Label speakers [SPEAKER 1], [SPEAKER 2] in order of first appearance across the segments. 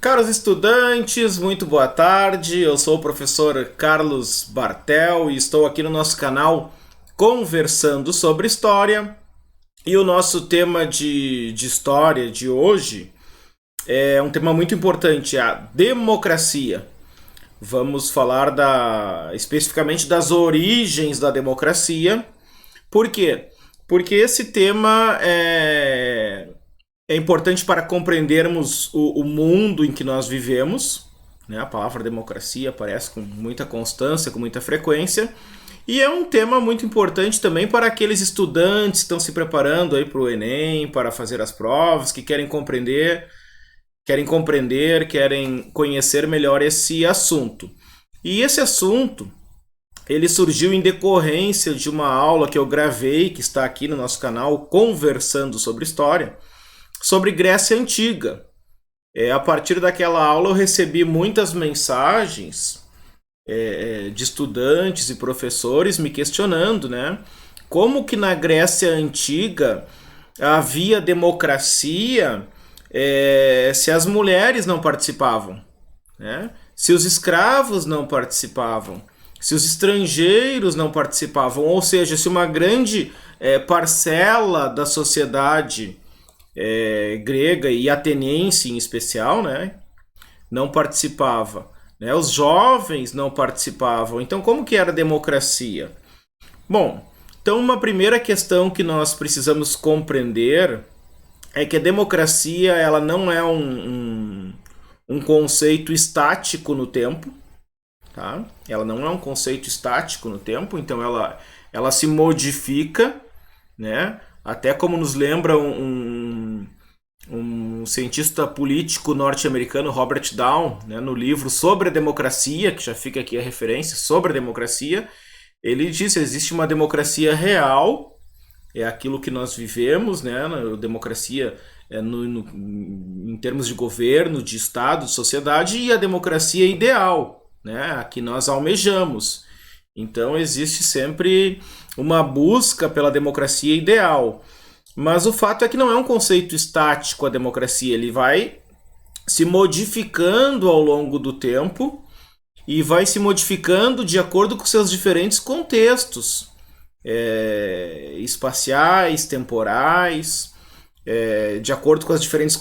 [SPEAKER 1] Caros estudantes, muito boa tarde. Eu sou o professor Carlos Bartel e estou aqui no nosso canal conversando sobre história. E o nosso tema de história de hoje é um tema muito importante, a democracia. Vamos falar especificamente das origens da democracia. Por quê? Porque esse tema é importante para compreendermos o mundo em que nós vivemos, né? A palavra democracia aparece com muita constância, com muita frequência, e é um tema muito importante também para aqueles estudantes que estão se preparando aí para o Enem, para fazer as provas, que querem compreender, querem conhecer melhor esse assunto. E esse assunto, ele surgiu em decorrência de uma aula que eu gravei, que está aqui no nosso canal, Conversando sobre História, sobre Grécia Antiga. A partir daquela aula eu recebi muitas mensagens de estudantes e professores me questionando, né, como que na Grécia Antiga havia democracia se as mulheres não participavam, né? Se os escravos não participavam, se os estrangeiros não participavam, ou seja, se uma grande parcela da sociedade grega e ateniense em especial, né, não participava, né, os jovens não participavam. Então, como que era a democracia? Bom, então uma primeira questão que nós precisamos compreender é que a democracia ela não é um conceito estático no tempo, tá? Ela não é um conceito estático no tempo, então ela se modifica, né? Até como nos lembra um cientista político norte-americano, Robert Down, né, no livro Sobre a Democracia, que já fica aqui a referência, Sobre a Democracia, ele diz que existe uma democracia real, é aquilo que nós vivemos, né, a democracia em termos de governo, de Estado, de sociedade, e a democracia ideal, né, a que nós almejamos. Então existe sempre uma busca pela democracia ideal. Mas o fato é que não é um conceito estático a democracia, ele vai se modificando ao longo do tempo e vai se modificando de acordo com seus diferentes contextos espaciais, temporais, de acordo com as diferentes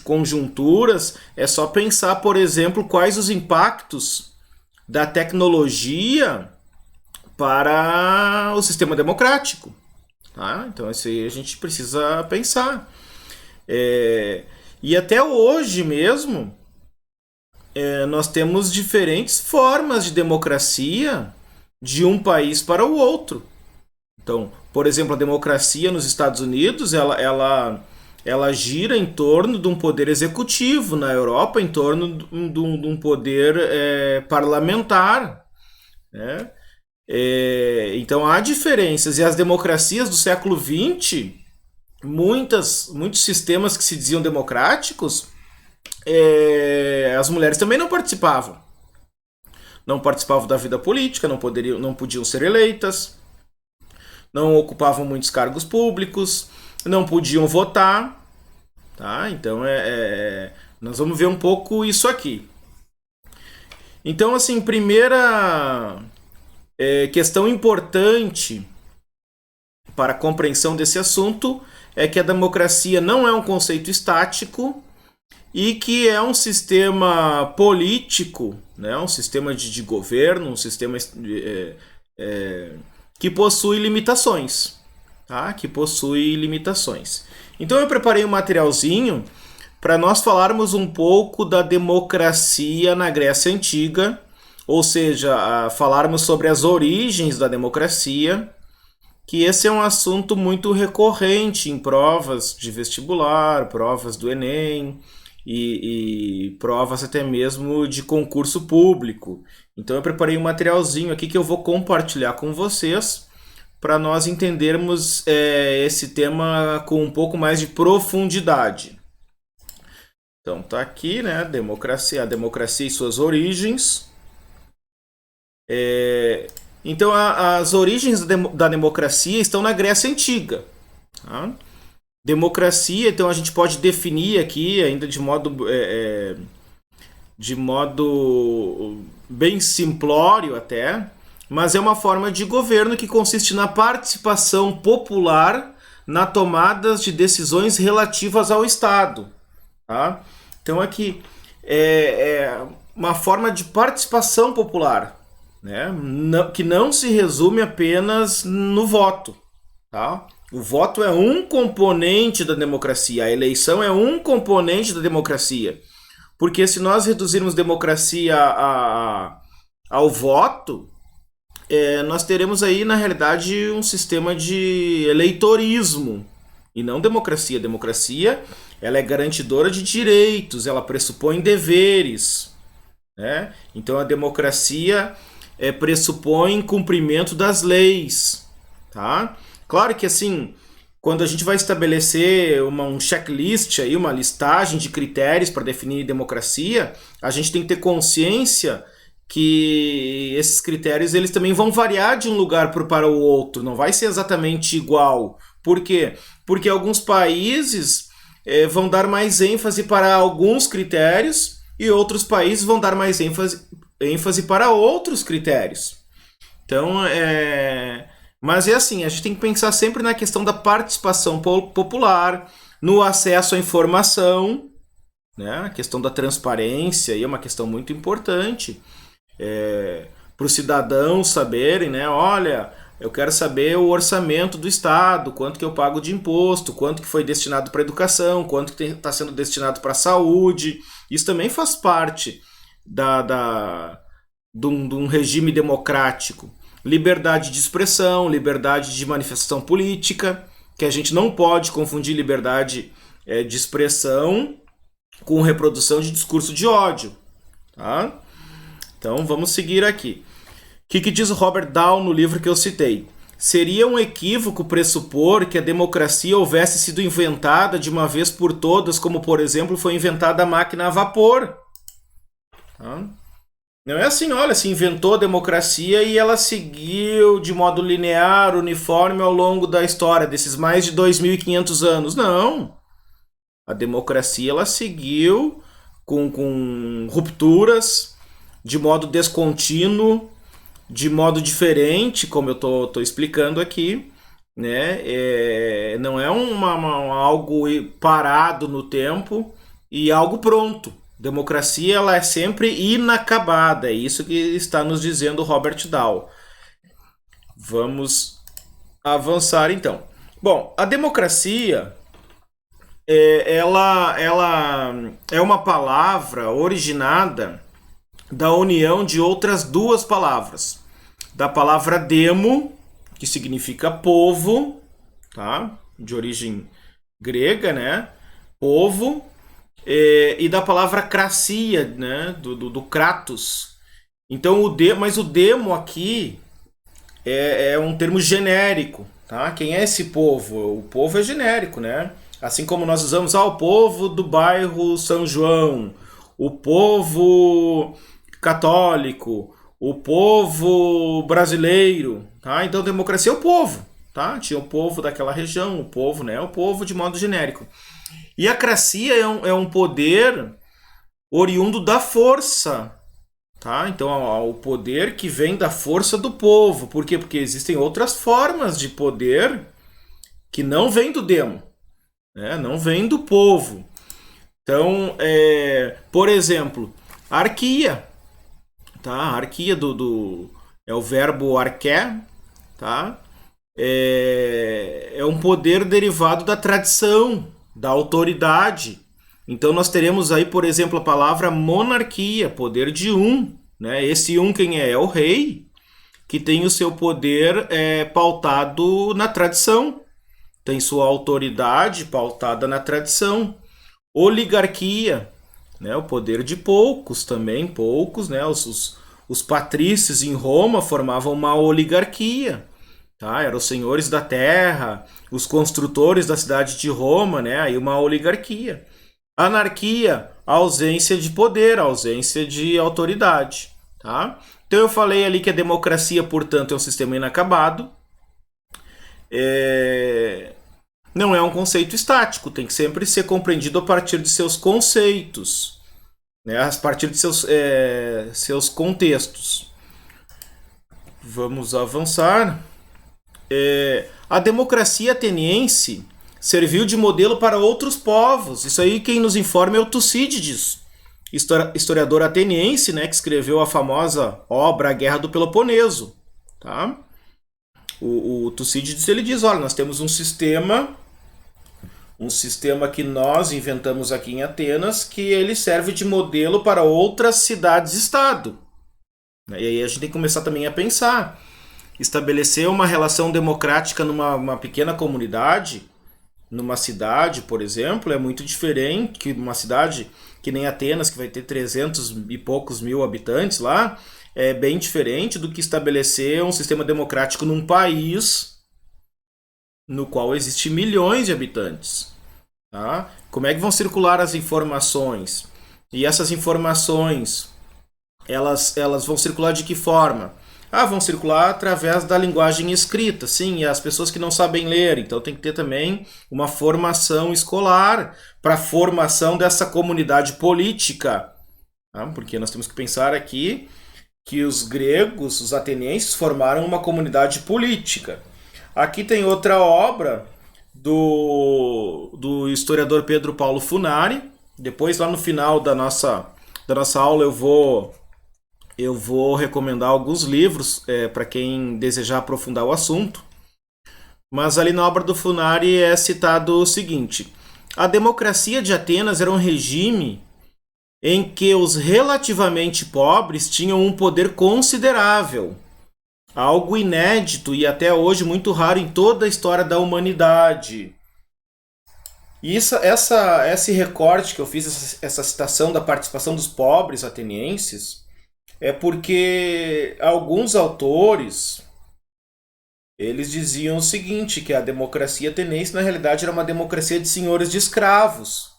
[SPEAKER 1] conjunturas. É só pensar, por exemplo, quais os impactos da tecnologia para o sistema democrático. Tá? Então isso aí a gente precisa pensar. E até hoje mesmo nós temos diferentes formas de democracia de um país para o outro. Então, por exemplo, a democracia nos Estados Unidos ela gira em torno de um poder executivo, na Europa em torno de um poder parlamentar, né? Então há diferenças, e as democracias do século XX, muitos sistemas que se diziam democráticos, as mulheres também não participavam da vida política, não podiam ser eleitas, não ocupavam muitos cargos públicos, não podiam votar, tá? Então nós vamos ver um pouco isso aqui. Então, assim, primeira questão importante para a compreensão desse assunto é que a democracia não é um conceito estático e que é um sistema político, né, um sistema de governo, um sistema que possui limitações. Tá? Que possui limitações. Então eu preparei um materialzinho para nós falarmos um pouco da democracia na Grécia Antiga, ou seja, falarmos sobre as origens da democracia, que esse é um assunto muito recorrente em provas de vestibular, provas do Enem e provas até mesmo de concurso público. Então eu preparei um materialzinho aqui que eu vou compartilhar com vocês para nós entendermos esse tema com um pouco mais de profundidade. Então tá aqui, né, a democracia e suas origens. Então as origens da democracia estão na Grécia Antiga. Tá? Democracia, então a gente pode definir aqui, ainda de modo de modo bem simplório até, mas é uma forma de governo que consiste na participação popular na tomada de decisões relativas ao Estado. Tá? Então aqui é uma forma de participação popular, né? Que não se resume apenas no voto. Tá? O voto é um componente da democracia, a eleição é um componente da democracia. Porque se nós reduzirmos democracia ao voto, nós teremos aí, na realidade, um sistema de eleitorismo e não democracia. Democracia, ela é garantidora de direitos, ela pressupõe deveres, né? Então a democracia pressupõe cumprimento das leis, tá? Claro que assim, quando a gente vai estabelecer um checklist, aí, uma listagem de critérios para definir democracia, a gente tem que ter consciência que esses critérios eles também vão variar de um lugar para o outro, não vai ser exatamente igual. Por quê? Porque alguns países vão dar mais ênfase para alguns critérios e outros países vão dar mais ênfase para outros critérios. Então, mas é assim, a gente tem que pensar sempre na questão da participação popular, no acesso à informação, né? A questão da transparência é uma questão muito importante para os cidadãos saberem, né? Olha, eu quero saber o orçamento do Estado, quanto que eu pago de imposto, quanto que foi destinado para a educação, quanto que está sendo destinado para a saúde. Isso também faz parte de um regime democrático. Liberdade de expressão, liberdade de manifestação política, que a gente não pode confundir liberdade de expressão com reprodução de discurso de ódio. Tá? Então vamos seguir aqui. O que diz Robert Dahl no livro que eu citei? Seria um equívoco pressupor que a democracia houvesse sido inventada de uma vez por todas, como, por exemplo, foi inventada a máquina a vapor. Tá? Não é assim, olha, se inventou a democracia e ela seguiu de modo linear, uniforme ao longo da história, desses mais de 2.500 anos. Não. A democracia ela seguiu com rupturas, de modo descontínuo, de modo diferente, como eu estou explicando aqui, né? Não é algo parado no tempo e algo pronto. Democracia ela é sempre inacabada, é isso que está nos dizendo Robert Dahl. Vamos avançar então. Bom, a democracia ela é uma palavra originada da união de outras duas palavras. Da palavra demo, que significa povo, tá? De origem grega, né? Povo. E da palavra cracia, né? Do kratos. Então, mas o demo aqui é um termo genérico, tá? Quem é esse povo? O povo é genérico, né? Assim como nós usamos o povo do bairro São João, o povo católico, o povo brasileiro, tá? Então, democracia é o povo, tá? Tinha o povo daquela região, o povo, né? O povo de modo genérico. E a cracia é um poder oriundo da força, tá? Então, o poder que vem da força do povo. Por quê? Porque existem outras formas de poder que não vêm do demo, né? Não vêm do povo. Então, por exemplo, a arquia, tá? A arquia é o verbo arqué, tá? É um poder derivado da tradição, da autoridade. Então nós teremos aí, por exemplo, a palavra monarquia, poder de um, né? Esse um quem é? É o rei, que tem o seu poder pautado na tradição, tem sua autoridade pautada na tradição. Oligarquia, né? O poder de poucos também, poucos, né? Os patrícios em Roma formavam uma oligarquia. Tá? Eram os senhores da terra, os construtores da cidade de Roma, né? Aí uma oligarquia. Anarquia, ausência de poder, ausência de autoridade. Tá? Então eu falei ali que a democracia, portanto, é um sistema inacabado. Não é um conceito estático, tem que sempre ser compreendido a partir de seus conceitos. né, a partir de seus contextos. Vamos avançar. A democracia ateniense serviu de modelo para outros povos. Isso aí quem nos informa é o Tucídides, historiador ateniense, né, que escreveu a famosa obra A Guerra do Peloponeso. Tá? O Tucídides ele diz, olha, nós temos um sistema que nós inventamos aqui em Atenas, que ele serve de modelo para outras cidades-estado. E aí a gente tem que começar também a pensar. Estabelecer uma relação democrática numa pequena comunidade, numa cidade, por exemplo, é muito diferente que uma cidade que nem Atenas, que vai ter 300 e poucos mil habitantes lá, é bem diferente do que estabelecer um sistema democrático num país no qual existem milhões de habitantes. Tá? Como é que vão circular as informações? E essas informações, elas vão circular de que forma? Vão circular através da linguagem escrita, sim, e as pessoas que não sabem ler, então tem que ter também uma formação escolar para a formação dessa comunidade política, tá? Porque nós temos que pensar aqui que os gregos, os atenienses, formaram uma comunidade política. Aqui tem outra obra do historiador Pedro Paulo Funari. Depois, lá no final da nossa aula, eu vou recomendar alguns livros para quem desejar aprofundar o assunto. Mas ali na obra do Funari é citado o seguinte: a democracia de Atenas era um regime em que os relativamente pobres tinham um poder considerável, algo inédito e até hoje muito raro em toda a história da humanidade. E esse recorte que eu fiz, essa citação da participação dos pobres atenienses, é porque alguns autores eles diziam o seguinte, que a democracia ateniense na realidade era uma democracia de senhores de escravos.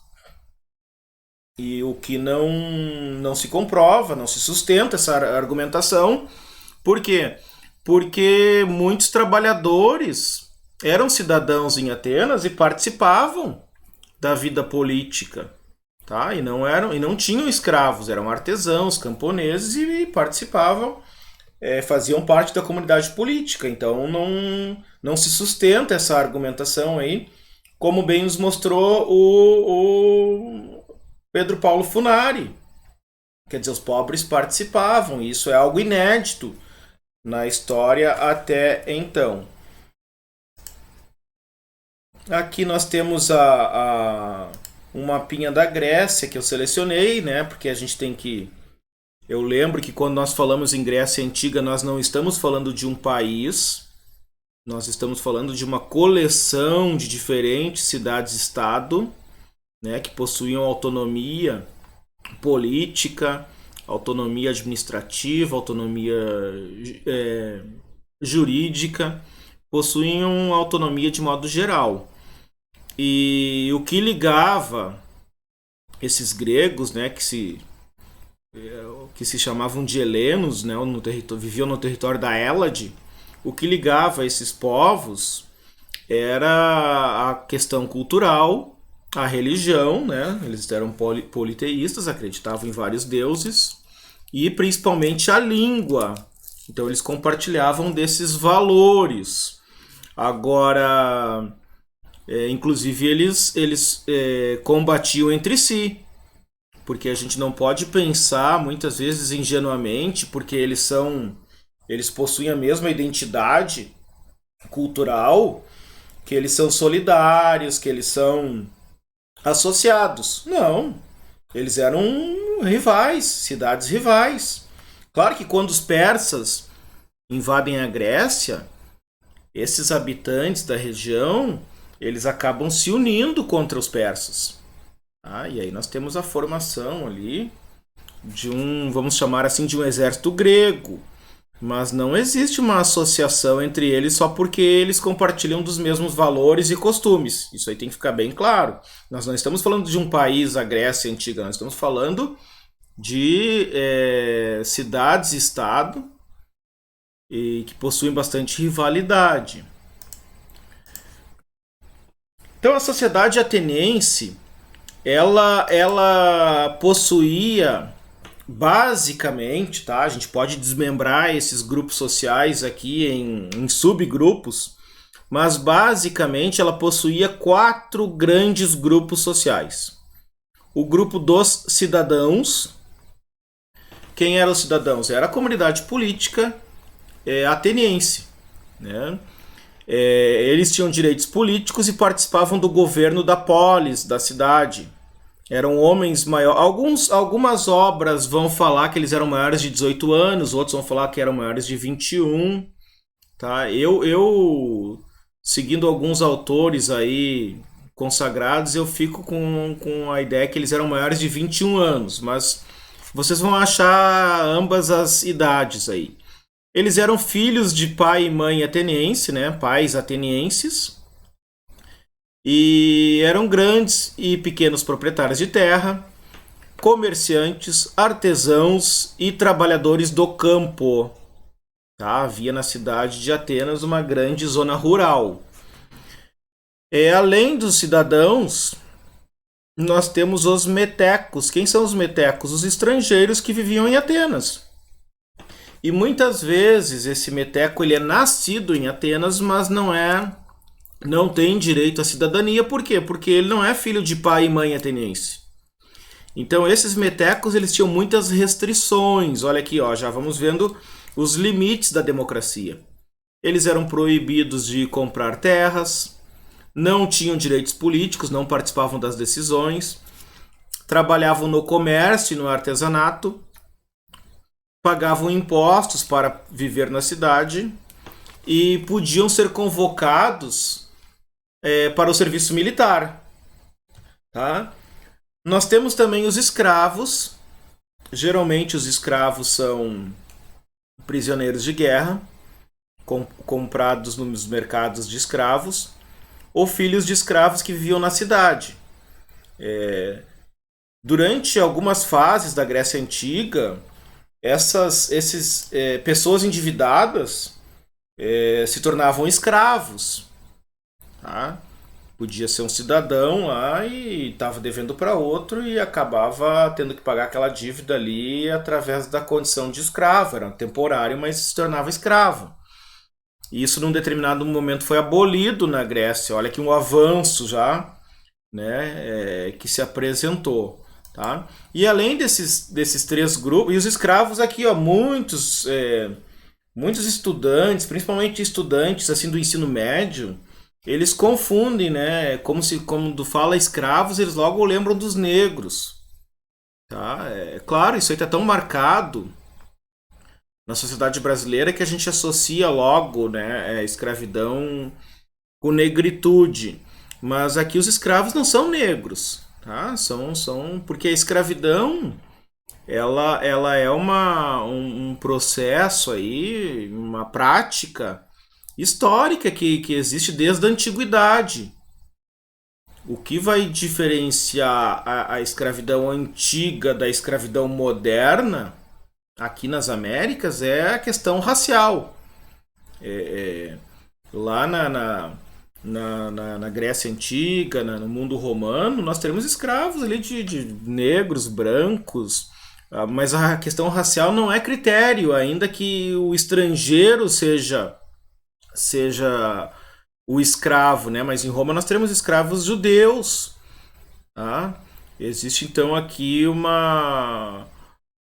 [SPEAKER 1] E o que não se comprova, não se sustenta essa argumentação. Por quê? Porque muitos trabalhadores eram cidadãos em Atenas e participavam da vida política, tá? E não tinham escravos, eram artesãos, camponeses e participavam, faziam parte da comunidade política. Então não se sustenta essa argumentação aí, como bem nos mostrou o Pedro Paulo Funari. Quer dizer, os pobres participavam, e isso é algo inédito na história até então. Aqui nós temos um mapinha da Grécia que eu selecionei, né? Porque a gente tem que... Eu lembro que quando nós falamos em Grécia Antiga, nós não estamos falando de um país, nós estamos falando de uma coleção de diferentes cidades-estado, né? Que possuíam autonomia política, autonomia administrativa, autonomia jurídica, possuíam autonomia de modo geral. E o que ligava esses gregos, né, que se chamavam de helenos, né, viviam no território da Hélade, o que ligava esses povos era a questão cultural, a religião, né, eles eram politeístas, acreditavam em vários deuses, e principalmente a língua. Então eles compartilhavam desses valores. Agora, inclusive eles combatiam entre si, porque a gente não pode pensar muitas vezes ingenuamente, porque eles possuem a mesma identidade cultural, que eles são solidários, que eles são associados. Não, eles eram rivais, cidades rivais. Claro que quando os persas invadem a Grécia, esses habitantes da região, eles acabam se unindo contra os persas. E aí nós temos a formação ali de vamos chamar assim, de um exército grego. Mas não existe uma associação entre eles só porque eles compartilham dos mesmos valores e costumes. Isso aí tem que ficar bem claro. Nós não estamos falando de um país, a Grécia Antiga, nós estamos falando de cidades-estado e que possuem bastante rivalidade. Então a sociedade ateniense ela possuía basicamente, tá? A gente pode desmembrar esses grupos sociais aqui em subgrupos, mas basicamente ela possuía 4 grandes grupos sociais. O grupo dos cidadãos. Quem eram os cidadãos? Era a comunidade política ateniense, né? Eles tinham direitos políticos e participavam do governo da polis, da cidade. Eram homens maiores. Algumas obras vão falar que eles eram maiores de 18 anos, outros vão falar que eram maiores de 21. Tá? Eu seguindo alguns autores aí consagrados, eu fico com a ideia que eles eram maiores de 21 anos, mas vocês vão achar ambas as idades aí. Eles eram filhos de pai e mãe ateniense, né? Pais atenienses. E eram grandes e pequenos proprietários de terra, comerciantes, artesãos e trabalhadores do campo. Tá? Havia na cidade de Atenas uma grande zona rural. Além dos cidadãos, nós temos os metecos. Quem são os metecos? Os estrangeiros que viviam em Atenas. E muitas vezes esse meteco ele é nascido em Atenas, mas não tem direito à cidadania. Por quê? Porque ele não é filho de pai e mãe ateniense. Então esses metecos eles tinham muitas restrições. Olha aqui, ó, já vamos vendo os limites da democracia. Eles eram proibidos de comprar terras, não tinham direitos políticos, não participavam das decisões, trabalhavam no comércio e no artesanato, pagavam impostos para viver na cidade e podiam ser convocados para o serviço militar. Tá? Nós temos também os escravos. Geralmente os escravos são prisioneiros de guerra, comprados nos mercados de escravos, ou filhos de escravos que viviam na cidade. Durante algumas fases da Grécia Antiga, essas pessoas endividadas se tornavam escravos. Tá? Podia ser um cidadão lá e estava devendo para outro e acabava tendo que pagar aquela dívida ali através da condição de escravo. Era temporário, mas se tornava escravo. E isso num determinado momento foi abolido na Grécia. Olha que um avanço já, né, que se apresentou. Tá? E além desses 3 grupos, e os escravos aqui, ó, muitos estudantes, principalmente estudantes assim, do ensino médio, eles confundem, né? Quando fala escravos, eles logo lembram dos negros. Tá? Claro, isso aí está tão marcado na sociedade brasileira que a gente associa logo, né, a escravidão com negritude. Mas aqui os escravos não são negros. Tá? Porque a escravidão ela é um processo aí, uma prática histórica que existe desde a antiguidade. O que vai diferenciar a escravidão antiga da escravidão moderna aqui nas Américas é a questão racial. Lá na Grécia Antiga, no mundo romano, nós teremos escravos ali de negros, brancos, mas a questão racial não é critério, ainda que o estrangeiro seja o escravo, né? Mas em Roma nós teremos escravos judeus. Tá? Existe então aqui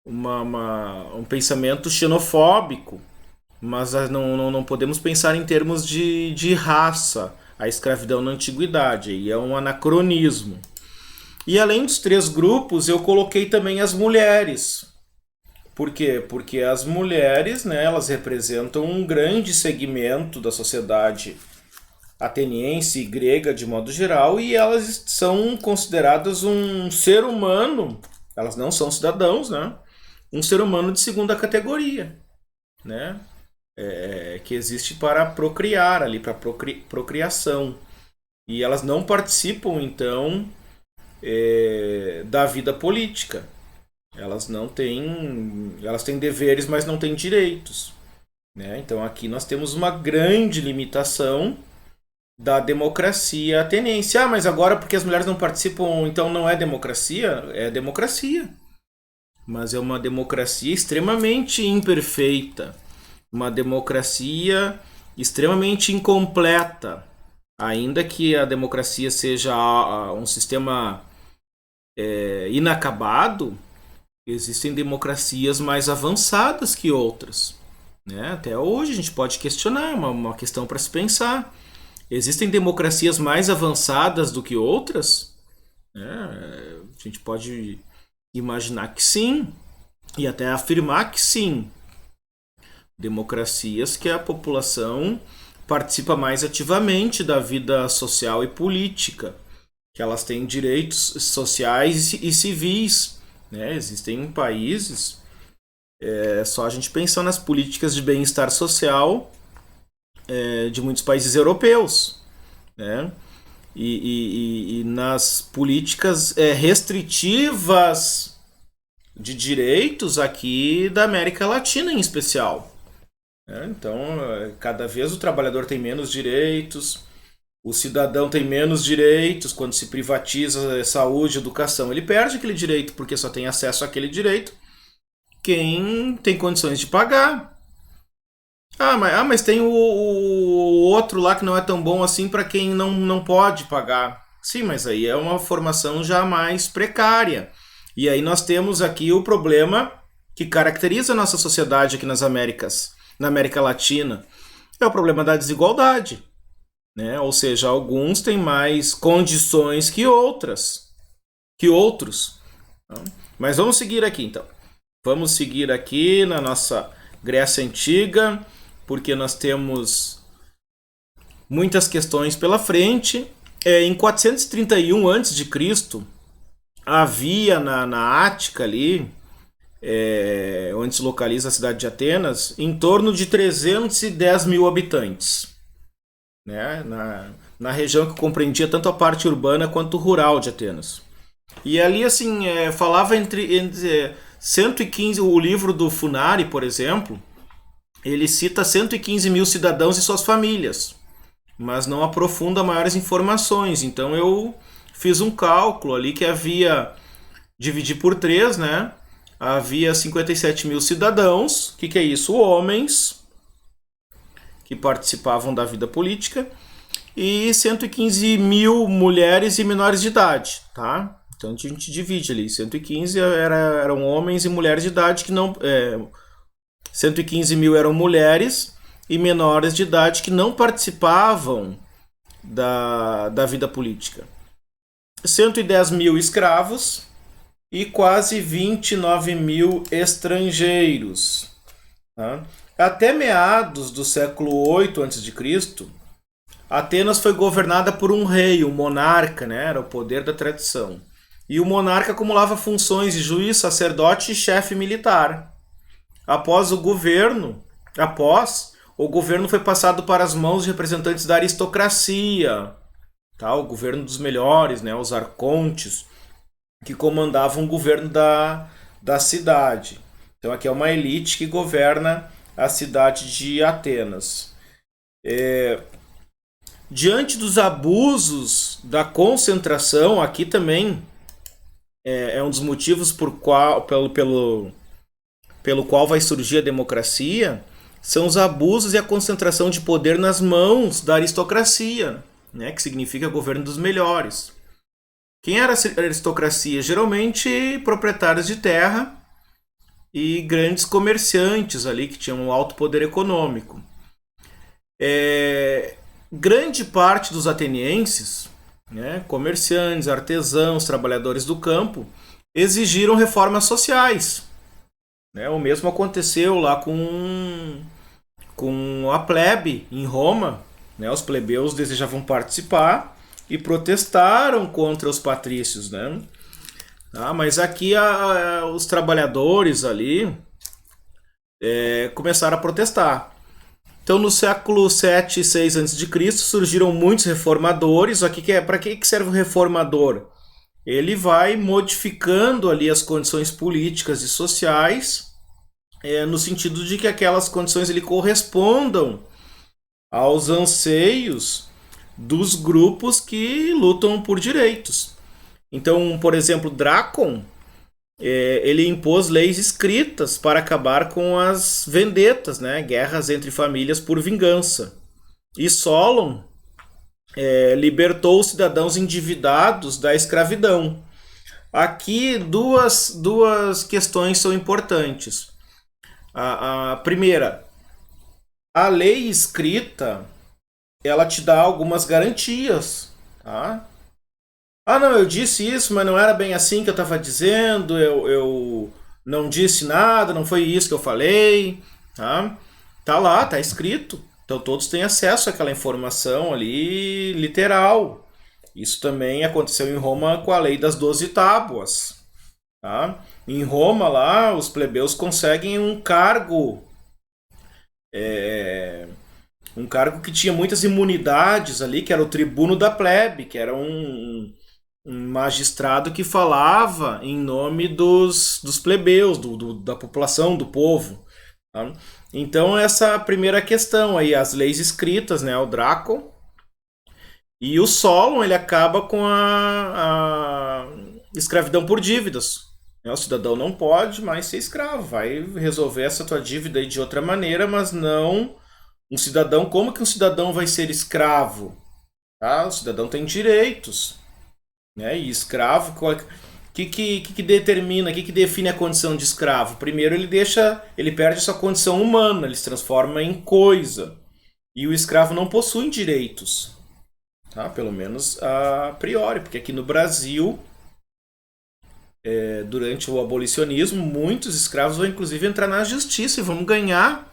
[SPEAKER 1] um pensamento xenofóbico, mas não podemos pensar em termos de raça, a escravidão na antiguidade, e é um anacronismo. E além dos 3 grupos, eu coloquei também as mulheres. Por quê? Porque as mulheres, né, elas representam um grande segmento da sociedade ateniense e grega de modo geral, e elas são consideradas um ser humano, elas não são cidadãos, né? Um ser humano de segunda categoria, né? Que existe para procriar ali, para procriação. E elas não participam, então, da vida política. Elas têm deveres, mas não têm direitos. Né? Então aqui nós temos uma grande limitação da democracia ateniense. Ah, mas agora porque as mulheres não participam, então não é democracia? É democracia. Mas é uma democracia extremamente imperfeita. Uma democracia extremamente incompleta. Ainda que a democracia seja um sistema inacabado, existem democracias mais avançadas que outras. Né? Até hoje a gente pode questionar, é uma questão para se pensar. Existem democracias mais avançadas do que outras? A gente pode imaginar que sim, e até afirmar que sim. Democracias que a população participa mais ativamente da vida social e política, que elas têm direitos sociais e civis. Né? Existem países, é só a gente pensar nas políticas de bem-estar social de muitos países europeus, né? E nas políticas restritivas de direitos aqui da América Latina em especial. Então, cada vez o trabalhador tem menos direitos, o cidadão tem menos direitos. Quando se privatiza saúde, educação, ele perde aquele direito porque só tem acesso àquele direito quem tem condições de pagar. Mas tem o outro lá que não é tão bom assim para quem não pode pagar. Sim, mas aí é uma formação já mais precária. E aí nós temos aqui o problema que caracteriza a nossa sociedade aqui nas Américas, na América Latina. É o problema da desigualdade. Né? Ou seja, alguns têm mais condições que outros. Mas vamos seguir aqui então. Vamos seguir aqui na nossa Grécia Antiga, porque nós temos muitas questões pela frente. Em 431 a.C., havia na Ática ali, onde se localiza a cidade de Atenas, em torno de 310 mil habitantes. Né? Na região que compreendia tanto a parte urbana quanto rural de Atenas. E ali, assim, falava entre 115, o livro do Funari, por exemplo, ele cita 115 mil cidadãos e suas famílias, mas não aprofunda maiores informações. Então eu fiz um cálculo ali que havia, dividir por 3, né? Havia 57 mil cidadãos, o que é isso? Homens que participavam da vida política, e 115 mil mulheres e menores de idade, tá? Então a gente divide ali, 115 eram homens e mulheres de idade que não... 115 mil eram mulheres e menores de idade que não participavam da vida política. 110 mil escravos e quase 29 mil estrangeiros. Tá? Até meados do século 8 a.C., Atenas foi governada por um rei, um monarca, né? Era o poder da tradição. E o monarca acumulava funções de juiz, sacerdote e chefe militar. Após o governo foi passado para as mãos de representantes da aristocracia, tá? O governo dos melhores, né? Os arcontes, que comandavam o governo da cidade. Então aqui é uma elite que governa a cidade de Atenas. Diante dos abusos da concentração, aqui também é um dos motivos pelo qual vai surgir a democracia, são os abusos e a concentração de poder nas mãos da aristocracia, né, que significa governo dos melhores. Quem era a aristocracia? Geralmente proprietários de terra e grandes comerciantes ali que tinham um alto poder econômico. Grande parte dos atenienses, né, comerciantes, artesãos, trabalhadores do campo, exigiram reformas sociais. O mesmo aconteceu lá com a plebe em Roma. Os plebeus desejavam participar e protestaram contra os patrícios. Mas aqui os trabalhadores ali começaram a protestar. Então no século 7 e 6 a.C. surgiram muitos reformadores. Para que serve o reformador? Ele vai modificando ali as condições políticas e sociais, no sentido de que aquelas condições ele correspondam aos anseios dos grupos que lutam por direitos. Então, por exemplo, Drácon, ele impôs leis escritas para acabar com as vendetas, né? Guerras entre famílias por vingança. E Solon libertou os cidadãos endividados da escravidão. Aqui duas questões são importantes. A primeira, a lei escrita, ela te dá algumas garantias, tá? Ah, não, eu disse isso, mas não era bem assim que eu estava dizendo, eu não disse nada, não foi isso que eu falei, tá? Tá lá, tá escrito. Então todos têm acesso àquela informação ali literal. Isso também aconteceu em Roma com a lei das 12 tábuas, tá? Em Roma lá, os plebeus conseguem um cargo que tinha muitas imunidades ali, que era o tribuno da plebe, que era um magistrado que falava em nome dos plebeus, da população, do povo. Tá? Então, essa primeira questão aí, as leis escritas, né, o Drácon, e o Solon, ele acaba com a escravidão por dívidas. O cidadão não pode mais ser escravo, vai resolver essa tua dívida aí de outra maneira, mas não um cidadão. Como que um cidadão vai ser escravo? Tá? O cidadão tem direitos. Né? E escravo, o que determina, o que define a condição de escravo? Primeiro ele perde a sua condição humana, ele se transforma em coisa. E o escravo não possui direitos, tá? Pelo menos a priori, porque aqui no Brasil, durante o abolicionismo, muitos escravos vão inclusive entrar na justiça e vão ganhar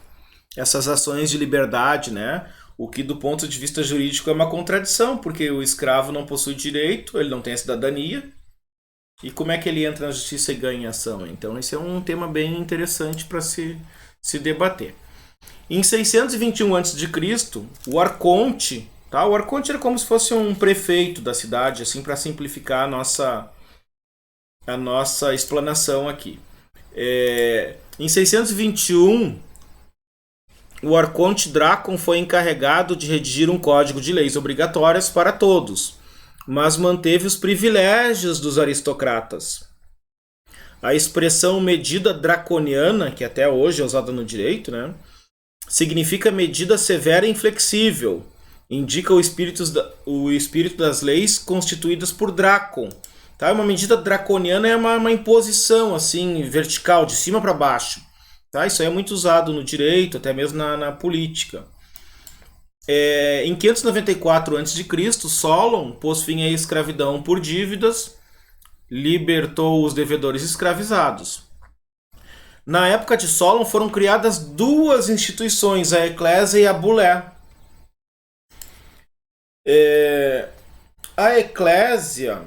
[SPEAKER 1] essas ações de liberdade, né? O que do ponto de vista jurídico é uma contradição, porque o escravo não possui direito, ele não tem a cidadania, e como é que ele entra na justiça e ganha ação? Então esse é um tema bem interessante para se debater. Em 621 a.C., o Arconte, tá? O Arconte era como se fosse um prefeito da cidade, assim, para simplificar a nossa explanação aqui. Em 621, o Arconte Drácon foi encarregado de redigir um código de leis obrigatórias para todos, mas manteve os privilégios dos aristocratas. A expressão medida draconiana, que até hoje é usada no direito, né, significa medida severa e inflexível. Indica o espírito das leis constituídas por Drácon. Tá? Uma medida draconiana é uma imposição assim, vertical, de cima para baixo. Tá? Isso aí é muito usado no direito, até mesmo na política. Em 594 a.C., Solon pôs fim à escravidão por dívidas, libertou os devedores escravizados. Na época de Solon foram criadas duas instituições, a Eclésia e a Bulé. A Eclésia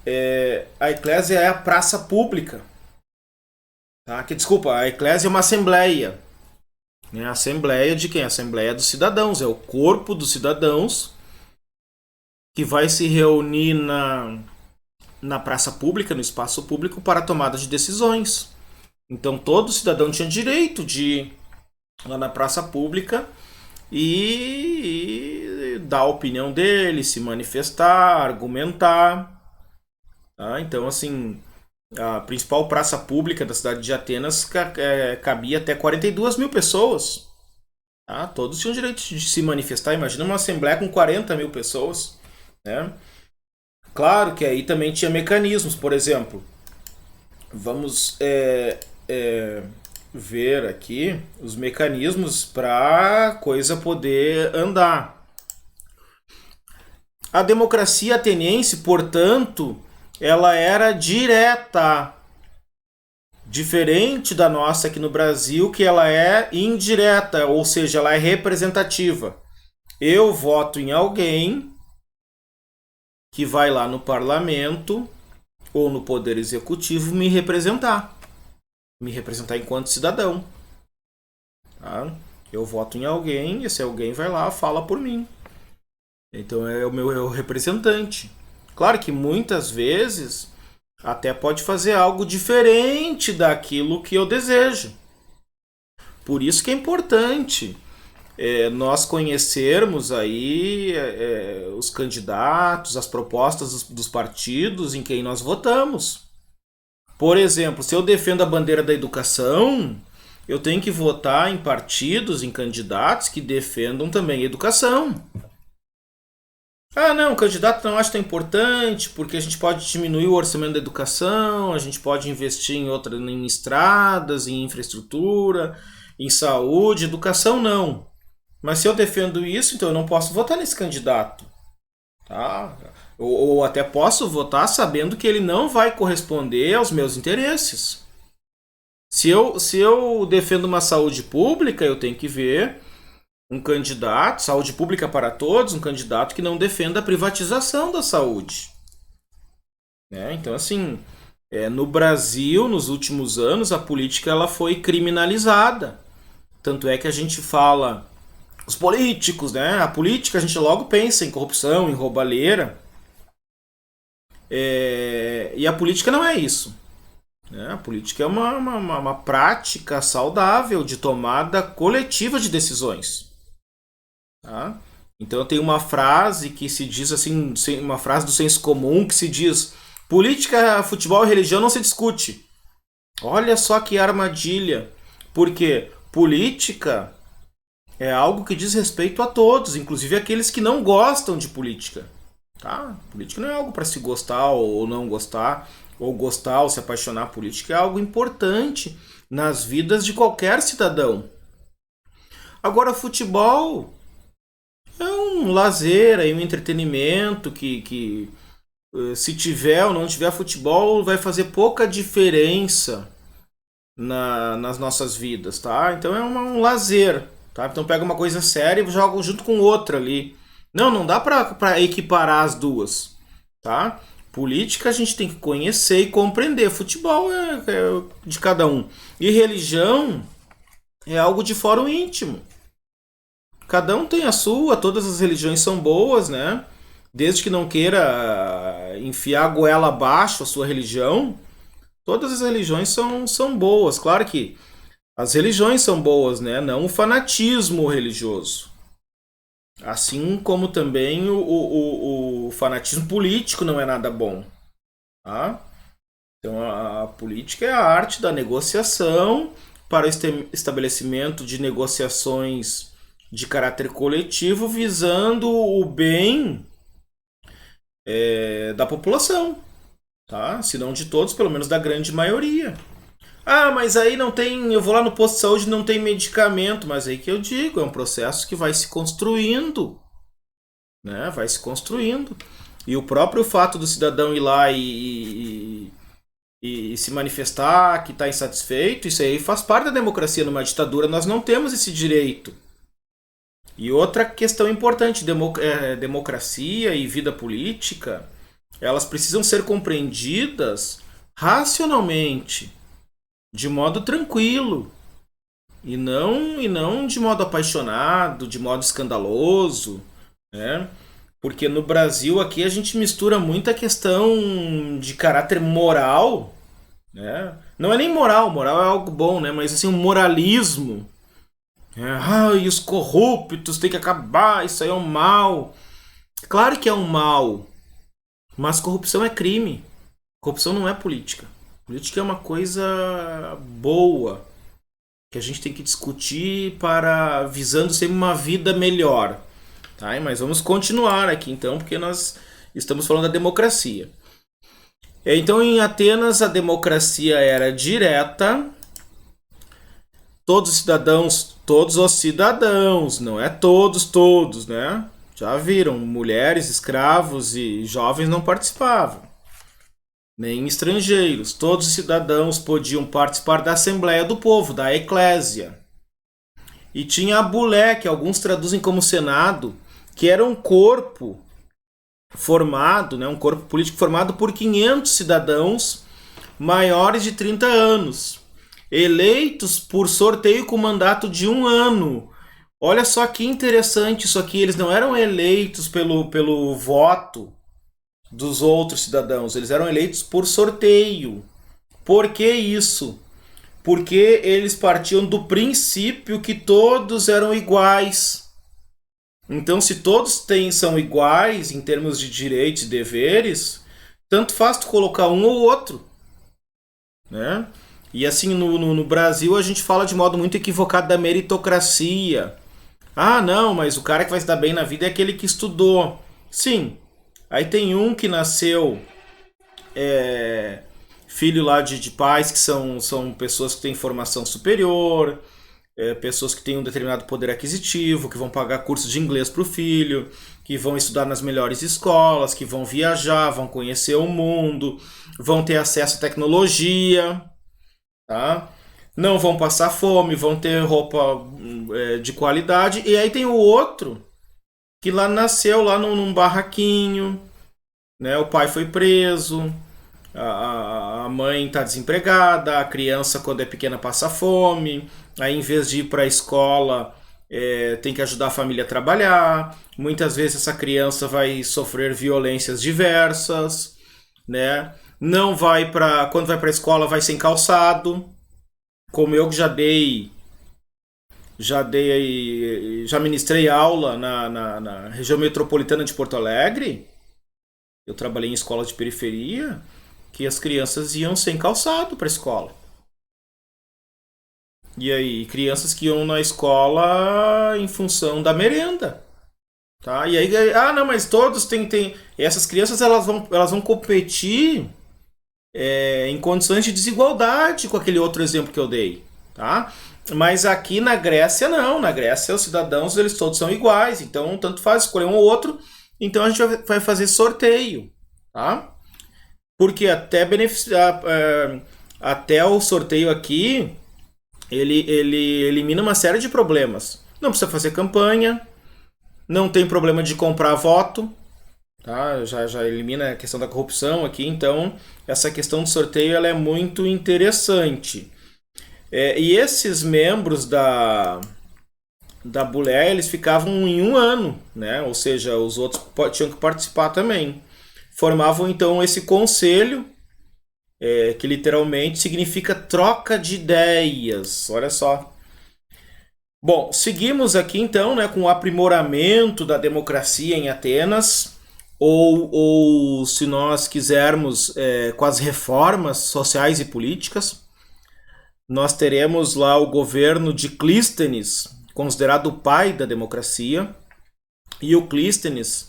[SPEAKER 1] é a praça pública. Tá? A Eclésia é uma assembleia. A assembleia de quem? A assembleia dos cidadãos. É o corpo dos cidadãos que vai se reunir na praça pública, no espaço público, para a tomada de decisões. Então todo cidadão tinha direito de ir lá na praça pública e dar a opinião dele, se manifestar, argumentar. Tá? Então, assim, a principal praça pública da cidade de Atenas cabia até 42 mil pessoas. Tá? Todos tinham direito de se manifestar. Imagina uma assembleia com 40 mil pessoas. Né? Claro que aí também tinha mecanismos. Por exemplo, vamos ver aqui os mecanismos para a coisa poder andar. A democracia ateniense, portanto, ela era direta, diferente da nossa aqui no Brasil, que ela é indireta, ou seja, ela é representativa. Eu voto em alguém que vai lá no parlamento ou no poder executivo me representar enquanto cidadão. Tá? Eu voto em alguém, esse alguém vai lá, fala por mim. Então é o meu representante. Claro que muitas vezes até pode fazer algo diferente daquilo que eu desejo. Por isso que é importante nós conhecermos aí os candidatos, as propostas dos partidos em quem nós votamos. Por exemplo, se eu defendo a bandeira da educação, eu tenho que votar em partidos, em candidatos que defendam também a educação. Ah, não, o candidato não acha tão importante, porque a gente pode diminuir o orçamento da educação, a gente pode investir em estradas, em infraestrutura, em saúde, educação não. Mas se eu defendo isso, então eu não posso votar nesse candidato. Tá? Ou até posso votar sabendo que ele não vai corresponder aos meus interesses. Se eu defendo uma saúde pública, eu tenho que ver um candidato, saúde pública para todos, um candidato que não defenda a privatização da saúde. Então, assim, no Brasil, nos últimos anos, a política ela foi criminalizada. Tanto é que a gente fala, os políticos, né? A política a gente logo pensa em corrupção, em roubalheira. E a política não é isso. A política é uma prática saudável de tomada coletiva de decisões. Tá? Então tem uma frase que se diz assim, uma frase do senso comum que se diz: política, futebol e religião não se discute. Olha só que armadilha. Porque política é algo que diz respeito a todos, inclusive aqueles que não gostam de política. Tá? Política não é algo para se gostar ou não gostar, ou gostar ou se apaixonar. Política é algo importante nas vidas de qualquer cidadão. Agora, futebol é um lazer, um entretenimento que se tiver ou não tiver futebol vai fazer pouca diferença nas nossas vidas, tá? Então é um lazer, tá? Então pega uma coisa séria e joga junto com outra ali. Não dá para equiparar as duas, tá? Política a gente tem que conhecer e compreender. Futebol é de cada um. E religião é algo de fórum íntimo. Cada um tem a sua, todas as religiões são boas, né? Desde que não queira enfiar a goela abaixo a sua religião, todas as religiões são boas. Claro que as religiões são boas, né? Não o fanatismo religioso. Assim como também o fanatismo político não é nada bom. Tá? Então a política é a arte da negociação para o estabelecimento de negociações de caráter coletivo visando o bem da população, tá? Se não de todos, pelo menos da grande maioria. Ah, mas aí não tem, eu vou lá no posto de saúde e não tem medicamento, mas aí que eu digo, é um processo que vai se construindo, né? Vai se construindo. E o próprio fato do cidadão ir lá e se manifestar que está insatisfeito, isso aí faz parte da democracia. Numa ditadura nós não temos esse direito. E outra questão importante, democracia e vida política, elas precisam ser compreendidas racionalmente, de modo tranquilo, e não de modo apaixonado, de modo escandaloso, né? Porque no Brasil aqui a gente mistura muita questão de caráter moral, né? Não é nem moral é algo bom, né? Mas assim, um moralismo. E os corruptos têm que acabar, isso aí é um mal. Claro que é um mal, mas corrupção é crime. Corrupção não é política. Política é uma coisa boa que a gente tem que discutir visando sempre uma vida melhor. Tá? Mas vamos continuar aqui então, porque nós estamos falando da democracia. Então em Atenas a democracia era direta. Todos os cidadãos, não é todos, né? Já viram, mulheres, escravos e jovens não participavam. Nem estrangeiros. Todos os cidadãos podiam participar da Assembleia do Povo, da Eclésia. E tinha a Bulé, que alguns traduzem como Senado, que era um corpo formado, né, um corpo político formado por 500 cidadãos maiores de 30 anos. Eleitos por sorteio com mandato de 1 ano. Olha só que interessante isso aqui. Eles não eram eleitos pelo voto dos outros cidadãos. Eles eram eleitos por sorteio. Por que isso? porque eles partiam do princípio que todos eram iguais. Então, se todos são iguais em termos de direitos e deveres, tanto faz tu colocar um ou outro, né? E assim, no Brasil a gente fala de modo muito equivocado da meritocracia. Ah, não, mas o cara que vai se dar bem na vida é aquele que estudou. Sim, aí tem um que nasceu filho lá de pais que são pessoas que têm formação superior, pessoas que têm um determinado poder aquisitivo, que vão pagar curso de inglês para o filho, que vão estudar nas melhores escolas, que vão viajar, vão conhecer o mundo, vão ter acesso à tecnologia, tá? Não vão passar fome, vão ter roupa de qualidade. E aí tem o outro que lá nasceu lá num barraquinho, né? O pai foi preso, a mãe está desempregada, a criança quando é pequena passa fome, aí em vez de ir para a escola tem que ajudar a família a trabalhar, muitas vezes essa criança vai sofrer violências diversas, né? Não vai para quando vai para a escola vai sem calçado, como eu que já ministrei aula na região metropolitana de Porto Alegre. Eu trabalhei em escolas de periferia que as crianças iam sem calçado para a escola. E aí, crianças que iam na escola em função da merenda. Tá? E aí, não, mas todos têm. Essas crianças elas vão competir em condições de desigualdade com aquele outro exemplo que eu dei. Tá? Mas aqui na Grécia não. Na Grécia os cidadãos eles todos são iguais. Então, tanto faz escolher um ou outro. Então a gente vai fazer sorteio. Tá? Porque até beneficiar. Até o sorteio aqui. Ele elimina uma série de problemas. Não precisa fazer campanha, não tem problema de comprar voto, tá? Já elimina a questão da corrupção aqui, então essa questão do sorteio ela é muito interessante. E esses membros da Bulé, eles ficavam em um ano, né? Ou seja, os outros tinham que participar também. Formavam então esse conselho, que literalmente significa troca de ideias. Olha só. Bom, seguimos aqui então, né, com o aprimoramento da democracia em Atenas, ou se nós quisermos, com as reformas sociais e políticas. Nós teremos lá o governo de Clístenes, considerado o pai da democracia, e o Clístenes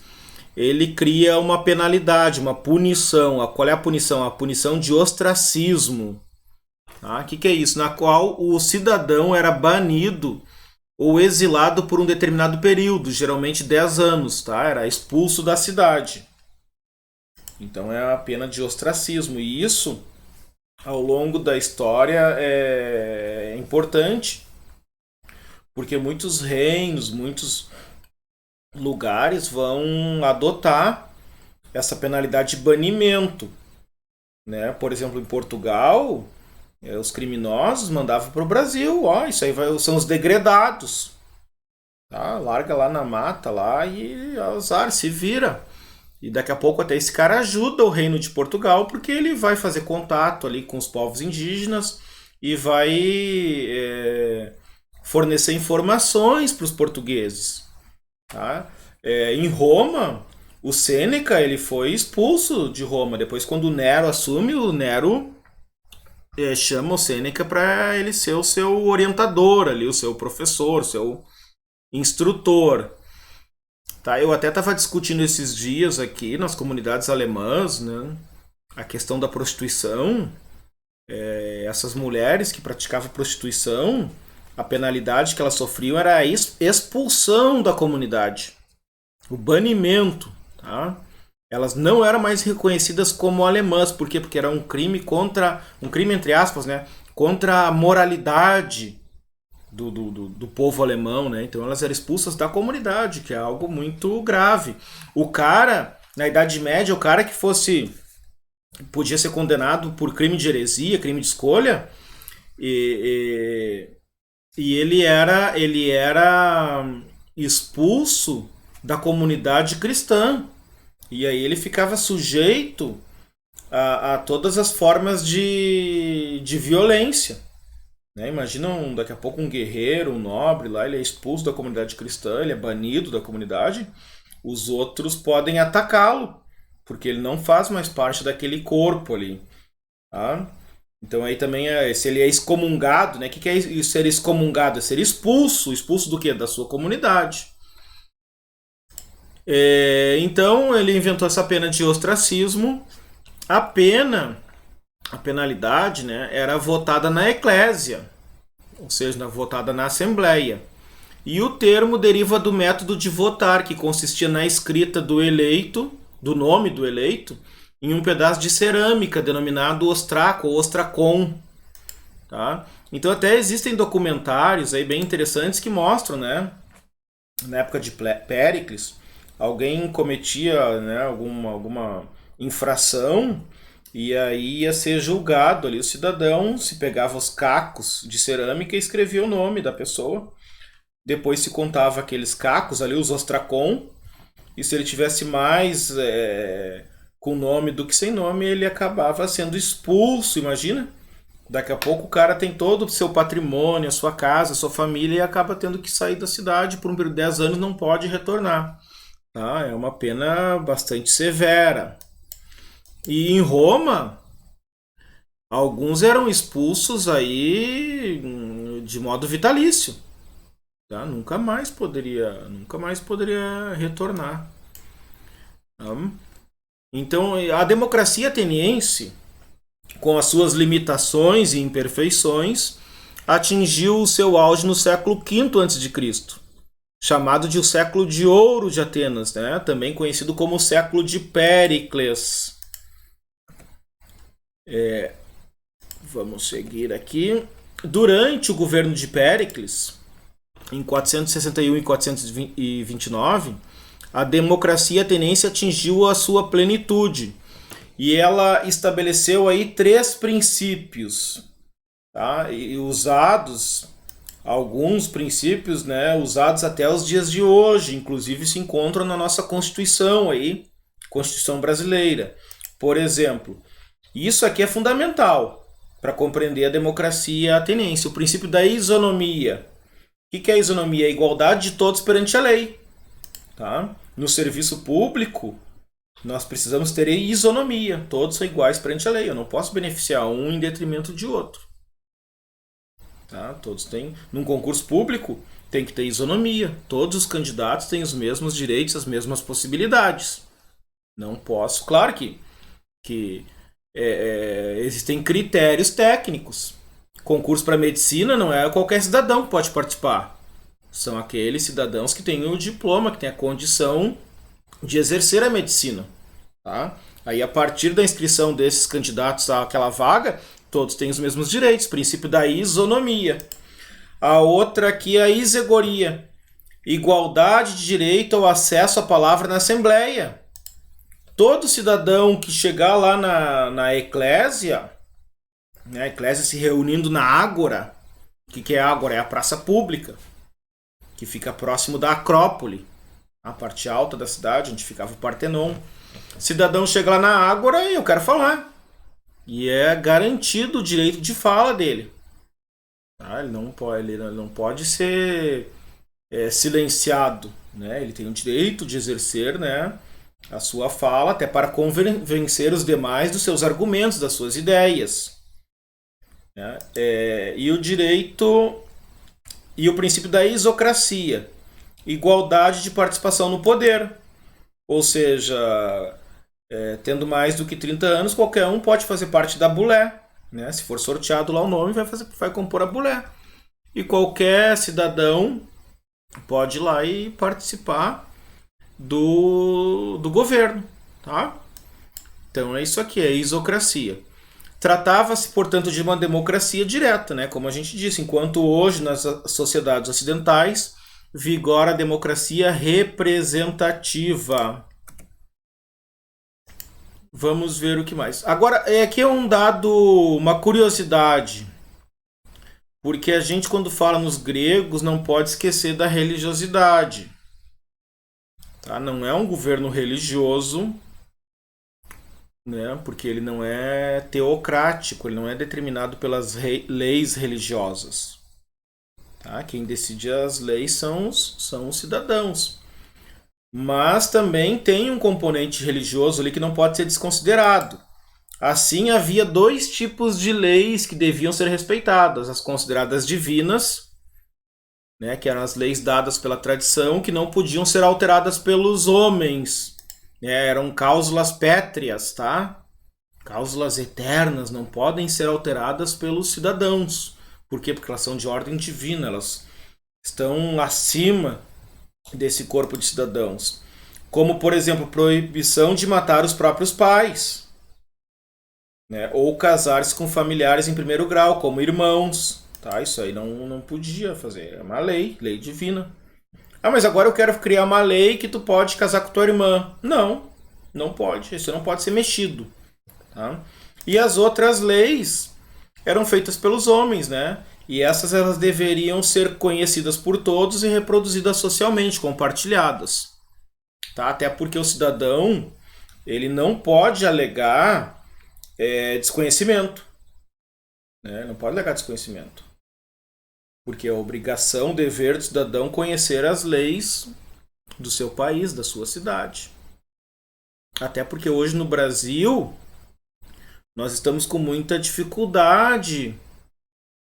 [SPEAKER 1] ele cria uma penalidade, uma punição. Qual é a punição? A punição de ostracismo. O que é isso? Na qual o cidadão era banido ou exilado por um determinado período, geralmente 10 anos, tá? Era expulso da cidade. Então é a pena de ostracismo. E isso, ao longo da história, é importante, porque muitos reinos, muitos lugares vão adotar essa penalidade de banimento, né? Por exemplo, em Portugal, os criminosos mandavam para o Brasil. Isso aí são os degredados, tá? Larga lá na mata lá e azar, se vira. E daqui a pouco até esse cara ajuda o reino de Portugal, porque ele vai fazer contato ali com os povos indígenas e vai fornecer informações para os portugueses. Tá? Em Roma, o Sêneca ele foi expulso de Roma. Depois, quando o Nero assume, o Nero chama o Sêneca para ele ser o seu orientador, ali, o seu professor, o seu instrutor. Tá? Eu até estava discutindo esses dias aqui nas comunidades alemãs, né, a questão da prostituição. Essas mulheres que praticavam prostituição, a penalidade que elas sofriam era a expulsão da comunidade, o banimento, tá? Elas não eram mais reconhecidas como alemãs. Por quê? Porque era um crime entre aspas, né, contra a moralidade do povo alemão, né? Então elas eram expulsas da comunidade, que é algo muito grave. O cara, na Idade Média, o cara que podia ser condenado por crime de heresia, crime de escolha, e ele era expulso da comunidade cristã. E aí ele ficava sujeito a todas as formas de violência. Né? Imagina daqui a pouco um guerreiro, um nobre lá, ele é expulso da comunidade cristã, ele é banido da comunidade, os outros podem atacá-lo, porque ele não faz mais parte daquele corpo ali. Tá? Então aí também, se ele é excomungado, né? O que é ser excomungado? É ser expulso. Expulso do quê? Da sua comunidade. Então ele inventou essa pena de ostracismo. A penalidade, né, era votada na eclésia, ou seja, votada na assembleia. E o termo deriva do método de votar, que consistia na escrita do eleito, do nome do eleito, em um pedaço de cerâmica denominado ostraco ou ostracon. Tá? Então até existem documentários aí bem interessantes que mostram, né, na época de Péricles, alguém cometia, né, alguma infração e aí ia ser julgado ali o cidadão, se pegava os cacos de cerâmica e escrevia o nome da pessoa. Depois se contava aqueles cacos ali, os ostracon, e se ele tivesse mais com nome do que sem nome, ele acabava sendo expulso, imagina? Daqui a pouco o cara tem todo o seu patrimônio, a sua casa, a sua família e acaba tendo que sair da cidade por um período de 10 anos, não pode retornar. Tá? É uma pena bastante severa. E em Roma, alguns eram expulsos aí de modo vitalício. Tá? Nunca mais poderia retornar. Tá? Então, a democracia ateniense, com as suas limitações e imperfeições, atingiu o seu auge no século V a.C., chamado de o século de ouro de Atenas, né? Também conhecido como o século de Péricles. Vamos seguir aqui. Durante o governo de Péricles, em 461 e 429, a democracia ateniense atingiu a sua plenitude e ela estabeleceu aí 3 princípios, tá? E usados, alguns princípios, né, usados até os dias de hoje, inclusive se encontram na nossa Constituição aí, Constituição brasileira. Por exemplo, isso aqui é fundamental para compreender a democracia ateniense, o princípio da isonomia. O que é a isonomia? A igualdade de todos perante a lei. Tá? No serviço público, nós precisamos ter isonomia. Todos são iguais perante a lei. Eu não posso beneficiar um em detrimento de outro. Tá? Todos têm. Num concurso público, tem que ter isonomia. Todos os candidatos têm os mesmos direitos, as mesmas possibilidades. Não posso. Claro que existem critérios técnicos. Concurso para medicina não é qualquer cidadão que pode participar. São aqueles cidadãos que têm o diploma, que têm a condição de exercer a medicina. Tá? Aí, a partir da inscrição desses candidatos àquela vaga, todos têm os mesmos direitos. Princípio da isonomia. A outra aqui é a isegoria. Igualdade de direito ao acesso à palavra na Assembleia. Todo cidadão que chegar lá na eclésia, né, a eclésia se reunindo na ágora. O que é a ágora? É a praça pública, que fica próximo da Acrópole, a parte alta da cidade, onde ficava o Partenon. Cidadão chega lá na ágora e eu quero falar. E é garantido o direito de fala dele. Tá? Ele não pode ser silenciado. Né? Ele tem o direito de exercer, né, a sua fala, até para convencer os demais dos seus argumentos, das suas ideias. Né? E o direito e o princípio da isocracia, igualdade de participação no poder. Ou seja, tendo mais do que 30 anos, qualquer um pode fazer parte da bulé. Né? Se for sorteado lá o nome, vai compor a bulé. E qualquer cidadão pode ir lá e participar do governo. Tá? Então é isso aqui, é isocracia. Tratava-se, portanto, de uma democracia direta, né? Como a gente disse, enquanto hoje nas sociedades ocidentais vigora a democracia representativa. Vamos ver o que mais. Agora, aqui é um dado, uma curiosidade, porque a gente, quando fala nos gregos, não pode esquecer da religiosidade. Tá? Não é um governo religioso, né? Porque ele não é teocrático, ele não é determinado pelas leis religiosas. Tá? Quem decide as leis são os cidadãos. Mas também tem um componente religioso ali que não pode ser desconsiderado. Assim, havia dois tipos de leis que deviam ser respeitadas: as consideradas divinas, né, que eram as leis dadas pela tradição, que não podiam ser alteradas pelos homens. Eram cláusulas pétreas, tá? Cláusulas eternas, não podem ser alteradas pelos cidadãos. Por quê? Porque elas são de ordem divina, elas estão acima desse corpo de cidadãos. Como, por exemplo, proibição de matar os próprios pais, né? Ou casar-se com familiares em primeiro grau, como irmãos. Tá? Isso aí não podia fazer. É uma lei divina. Ah, mas agora eu quero criar uma lei que tu pode casar com tua irmã. Não, não pode. Isso não pode ser mexido. Tá? E as outras leis eram feitas pelos homens, né? E essas elas deveriam ser conhecidas por todos e reproduzidas socialmente, compartilhadas. Tá? Até porque o cidadão ele não pode alegar desconhecimento. Né? Não pode alegar desconhecimento. Porque é obrigação, dever do cidadão conhecer as leis do seu país, da sua cidade. Até porque hoje no Brasil nós estamos com muita dificuldade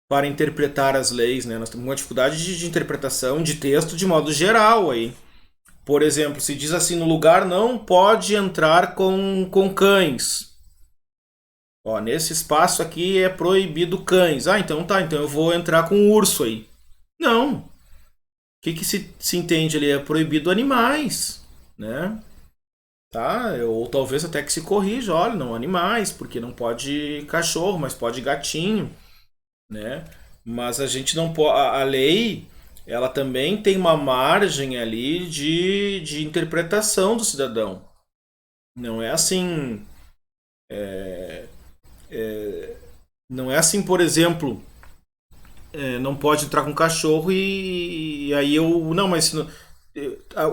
[SPEAKER 1] para interpretar as leis, né? Nós temos uma dificuldade de interpretação de texto de modo geral aí. Por exemplo, se diz assim: no lugar não pode entrar com cães. Ó, nesse espaço aqui é proibido cães. Ah, então tá, então eu vou entrar com um urso aí. Não. O que se entende ali? É proibido animais, né? Tá? Ou talvez até que se corrija, olha, não animais, porque não pode cachorro, mas pode gatinho, né? Mas a gente não pode, a lei, ela também tem uma margem ali de interpretação do cidadão. Não é assim, não é assim, por exemplo, não pode entrar com cachorro e aí eu não, mas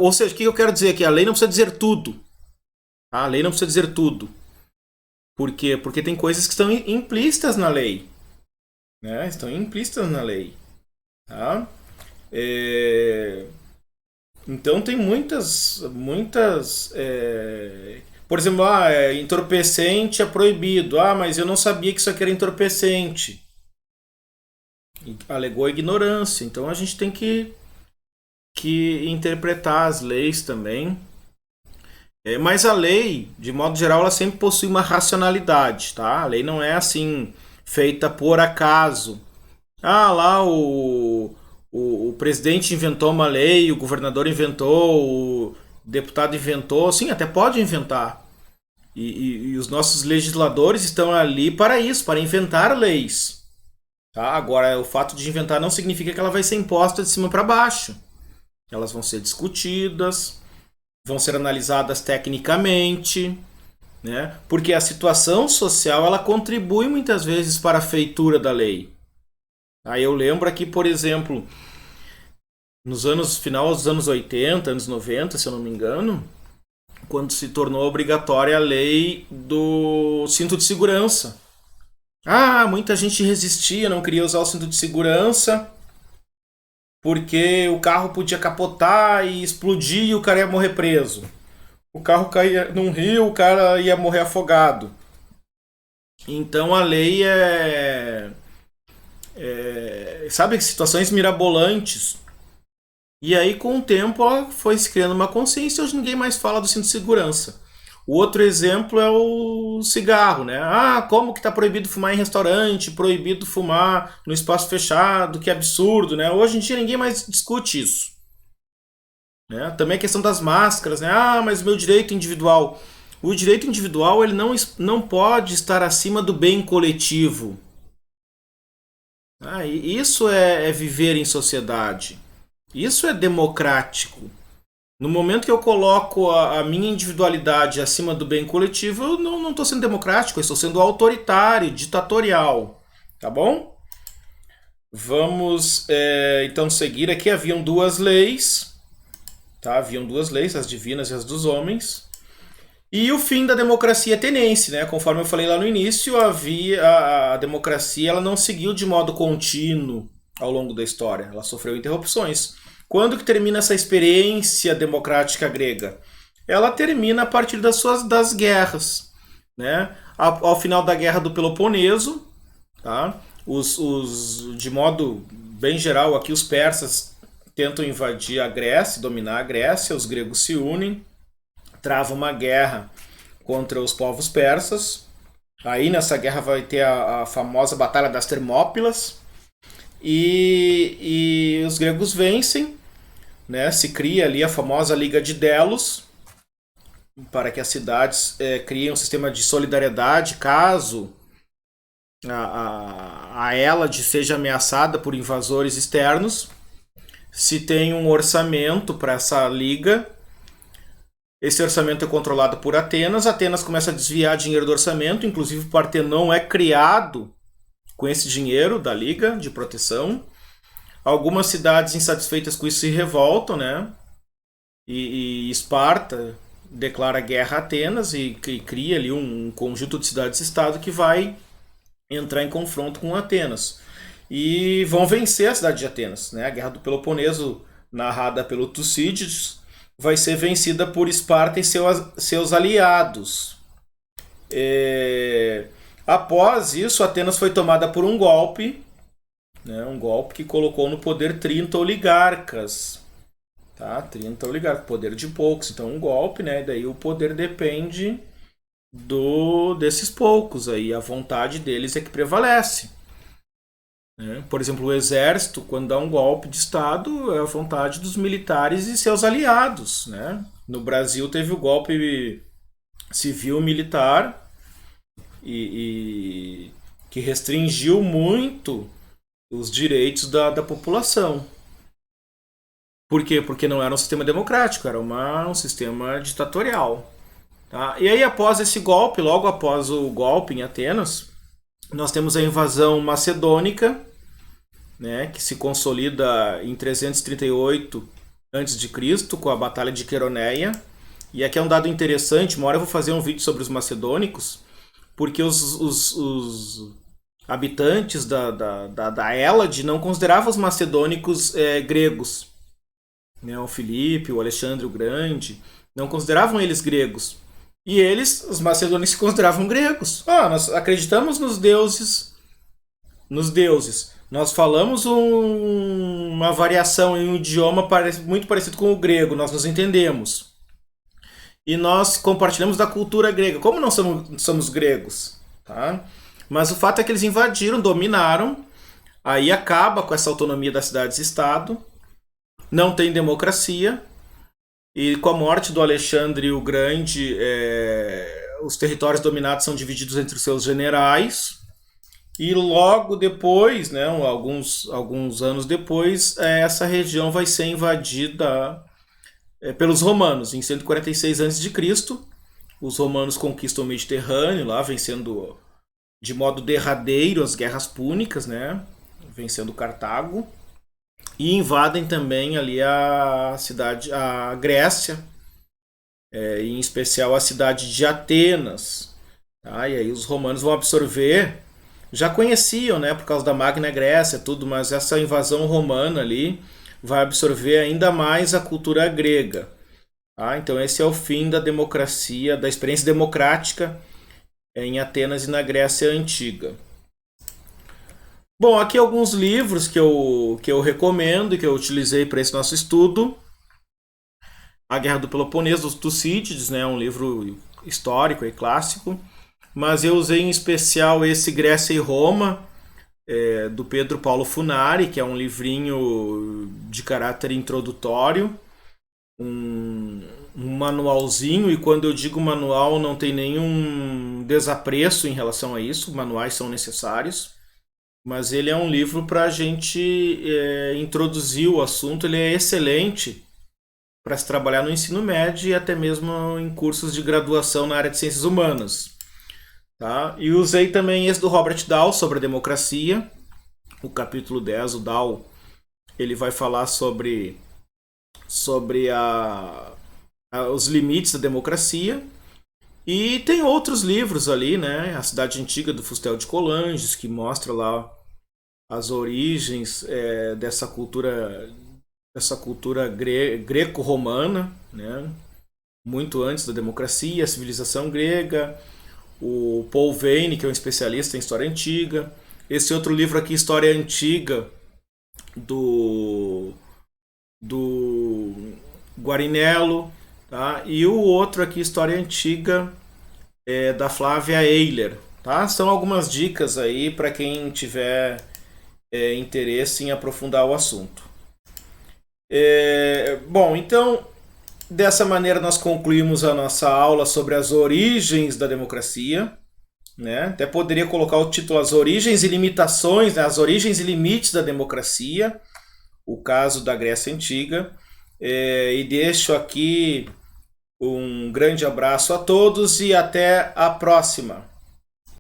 [SPEAKER 1] ou seja, o que eu quero dizer aqui? A lei não precisa dizer tudo. Tá? A lei não precisa dizer tudo. Por quê? Porque tem coisas que estão implícitas na lei. Né? Estão implícitas na lei. Tá? Então tem muitas. Por exemplo, entorpecente é proibido. Ah, mas eu não sabia que isso aqui era entorpecente. Alegou ignorância. Então a gente tem que interpretar as leis também. Mas a lei, de modo geral, ela sempre possui uma racionalidade, tá? A lei não é assim, feita por acaso. Ah, lá o presidente inventou uma lei, o governador inventou, o deputado inventou. Sim, até pode inventar. E os nossos legisladores estão ali para isso, para inventar leis. Tá? Agora, o fato de inventar não significa que ela vai ser imposta de cima para baixo. Elas vão ser discutidas, vão ser analisadas tecnicamente, né? Porque a situação social ela contribui muitas vezes para a feitura da lei. Aí eu lembro aqui, por exemplo, final dos anos 80, anos 90, se eu não me engano, quando se tornou obrigatória a lei do cinto de segurança. Ah, muita gente resistia, não queria usar o cinto de segurança porque o carro podia capotar e explodir e o cara ia morrer preso. O carro caía num rio, o cara ia morrer afogado. Então a lei sabe, situações mirabolantes. E aí com o tempo foi se criando uma consciência e hoje ninguém mais fala do cinto de segurança. O outro exemplo é o cigarro, né? Ah, como que tá proibido fumar em restaurante, proibido fumar no espaço fechado, que absurdo, né? Hoje em dia ninguém mais discute isso. Né? Também a questão das máscaras, né? Ah, mas o meu direito individual. O direito individual ele não pode estar acima do bem coletivo. E isso é viver em sociedade. Isso é democrático. No momento que eu coloco a minha individualidade acima do bem coletivo, eu não estou sendo democrático, eu estou sendo autoritário, ditatorial. Tá bom? Vamos então seguir aqui. Haviam duas leis, tá? Haviam duas leis, as divinas e as dos homens. E o fim da democracia ateniense, né? Conforme eu falei lá no início, a democracia ela não seguiu de modo contínuo ao longo da história, ela sofreu interrupções. Quando que termina essa experiência democrática grega? Ela termina a partir das guerras, né? Ao final da guerra do Peloponeso, tá? De modo bem geral, aqui os persas tentam invadir a Grécia, dominar a Grécia, os gregos se unem, travam uma guerra contra os povos persas. Aí nessa guerra vai ter a famosa Batalha das Termópilas, e os gregos vencem, né? Se cria ali a famosa Liga de Delos, para que as cidades criem um sistema de solidariedade caso a Hélade seja ameaçada por invasores externos. Se tem um orçamento para essa liga, esse orçamento é controlado por Atenas. Atenas começa a desviar dinheiro do orçamento, inclusive o Partenon é criado com esse dinheiro da liga de proteção. Algumas cidades insatisfeitas com isso se revoltam, né? E Esparta declara guerra a Atenas e cria ali um conjunto de cidades-estado que vai entrar em confronto com Atenas. E vão vencer a cidade de Atenas, né? A Guerra do Peloponeso, narrada pelo Tucídides, vai ser vencida por Esparta e seus aliados. Após isso, Atenas foi tomada por um golpe, né? Um golpe que colocou no poder 30 oligarcas. Tá? 30 oligarcas, poder de poucos. Então, um golpe, né? Daí o poder depende desses poucos. Aí a vontade deles é que prevalece. Por exemplo, o exército, quando dá um golpe de Estado, é a vontade dos militares e seus aliados. Né? No Brasil teve o golpe civil-militar e que restringiu muito os direitos da população. Por quê? Porque não era um sistema democrático, era um sistema ditatorial. Tá? E aí, após esse golpe, logo após o golpe em Atenas, nós temos a invasão macedônica, né, que se consolida em 338 a.C., com a Batalha de Queroneia. E aqui é um dado interessante, uma hora eu vou fazer um vídeo sobre os macedônicos, porque os habitantes da Hélade não consideravam os macedônicos gregos. Né, o Filipe, o Alexandre o Grande, não consideravam eles gregos. E eles, os macedônios, se consideravam gregos. Nós acreditamos nos deuses. Nós falamos uma variação em um idioma muito parecido com o grego, nós nos entendemos. E nós compartilhamos da cultura grega. Como não somos gregos? Tá? Mas o fato é que eles invadiram, dominaram, aí acaba com essa autonomia das cidades-estado, não tem democracia, e com a morte do Alexandre o Grande, os territórios dominados são divididos entre os seus generais, e logo depois, né, alguns anos depois, essa região vai ser invadida pelos romanos. Em 146 a.C., os romanos conquistam o Mediterrâneo, lá vencendo de modo derradeiro as guerras púnicas, né, vencendo Cartago. E invadem também ali a Grécia, em especial a cidade de Atenas. Tá? E aí os romanos vão absorver, já conheciam, né, por causa da Magna Grécia, tudo, mas essa invasão romana ali vai absorver ainda mais a cultura grega. Tá? Então esse é o fim da democracia, da experiência democrática em Atenas e na Grécia Antiga. Bom, aqui alguns livros que eu recomendo e que eu utilizei para esse nosso estudo. A Guerra do Peloponeso, dos Tucídides, né, um livro histórico e clássico. Mas eu usei em especial esse Grécia e Roma, do Pedro Paulo Funari, que é um livrinho de caráter introdutório. Um manualzinho, e quando eu digo manual não tem nenhum desapreço em relação a isso, manuais são necessários. Mas ele é um livro para a gente introduzir o assunto. Ele é excelente para se trabalhar no ensino médio e até mesmo em cursos de graduação na área de ciências humanas. Tá? E usei também esse do Robert Dahl sobre a democracia. O capítulo 10, o Dahl, ele vai falar sobre os limites da democracia. E tem outros livros ali, né? A Cidade Antiga do Fustel de Coulanges, que mostra lá as origens dessa cultura greco-romana, né? Muito antes da democracia, a civilização grega. O Paul Veyne, que é um especialista em história antiga. Esse outro livro aqui, História Antiga, do, do Guarinello. Tá? E o outro aqui, História Antiga, da Flávia Eiler. Tá? São algumas dicas aí para quem tiver interesse em aprofundar o assunto. Bom, então, dessa maneira nós concluímos a nossa aula sobre as origens da democracia. Né? Até poderia colocar o título As Origens e Limitações, né? As Origens e Limites da Democracia, o caso da Grécia Antiga. E deixo aqui um grande abraço a todos e até a próxima.